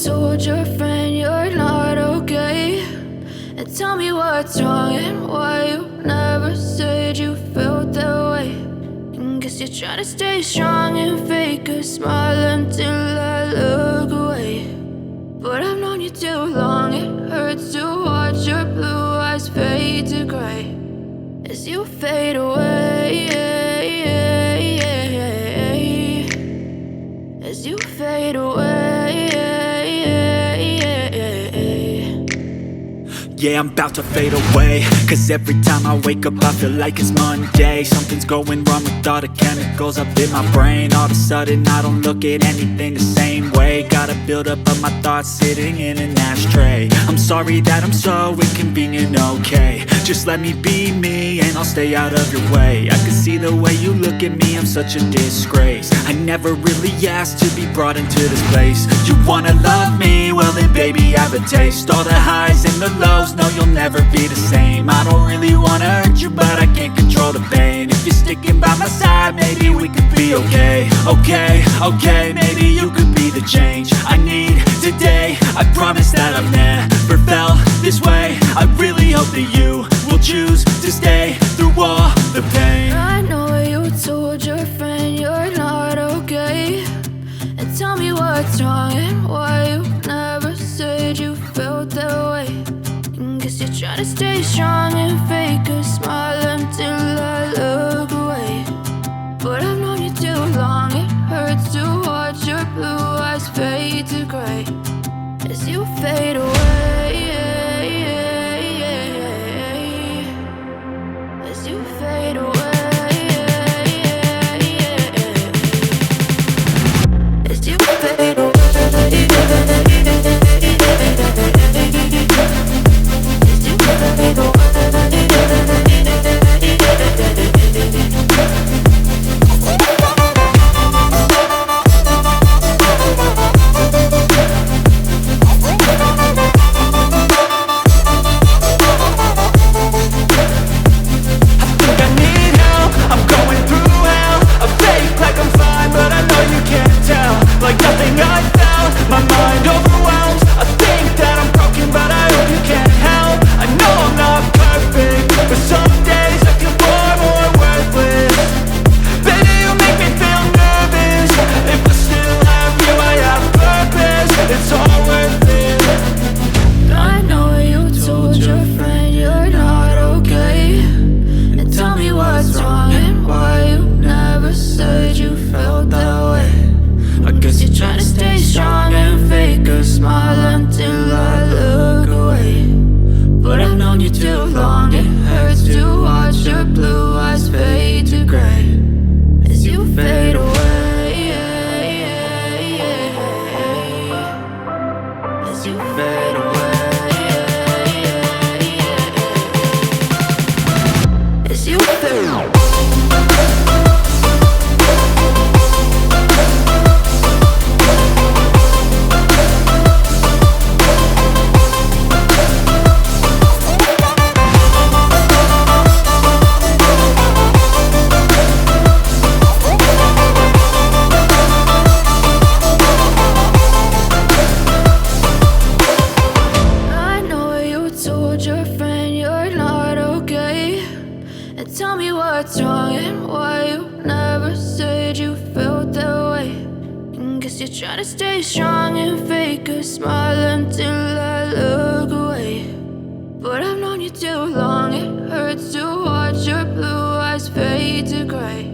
told your friend you're not okay? And tell me what's wrong and why you never said you felt that way. And guess you're trying to stay strong and fake a smile until I look away. But I've known you too long, it hurts to watch your blue eyes fade to gray as you fade away, as you fade away. Yeah, I'm about to fade away, cause every time I wake up I feel like it's Monday. Something's going wrong with all the chemicals up in my brain. All of a sudden I don't look at anything the same way. Got a buildup of my thoughts sitting in an ashtray. I'm sorry that I'm so inconvenient, okay? Just let me be me and I'll stay out of your way. I can see the way you look at me, I'm such a disgrace. I never really asked to be brought into this place. You wanna love me? Well then baby I have a taste. All the highs and the lows, no you'll never be the same. I don't really wanna hurt you but I can't control the pain. If you're sticking by my side maybe we could be okay. Okay, maybe you could be the change I need today. I promise that I've never felt this way. I really hope that you will choose to stay through all the pain. I know you told your friend you're not okay. And tell me what's wrong and why you never said you felt that way. And guess you're trying to stay strong and fake a smile until I look away. But I've known you too long, it hurts to watch your blue eyes fade to gray as you fade away, as you fade away, as you fade away, as you fade away. Like nothing I felt, my mind overwhelms. I think that I'm broken but I hope you can't help. I know I'm not perfect, but some days I feel far more worthless. Baby, you make me feel nervous. If I still have you, I have purpose. It's all worth it. I know you told your friend you're not okay. And tell me what's wrong and why you never said you felt that way. I guess you're trying to stay strong and fake a smile until I look away. But I've known you too long, it hurts to watch your blue eyes fade to gray as you fade away, as you fade away, as you fade away. Tell me what's wrong and why you never said you felt that way. And guess you're trying to stay strong and fake a smile until I look away. But I've known you too long, it hurts to watch your blue eyes fade to gray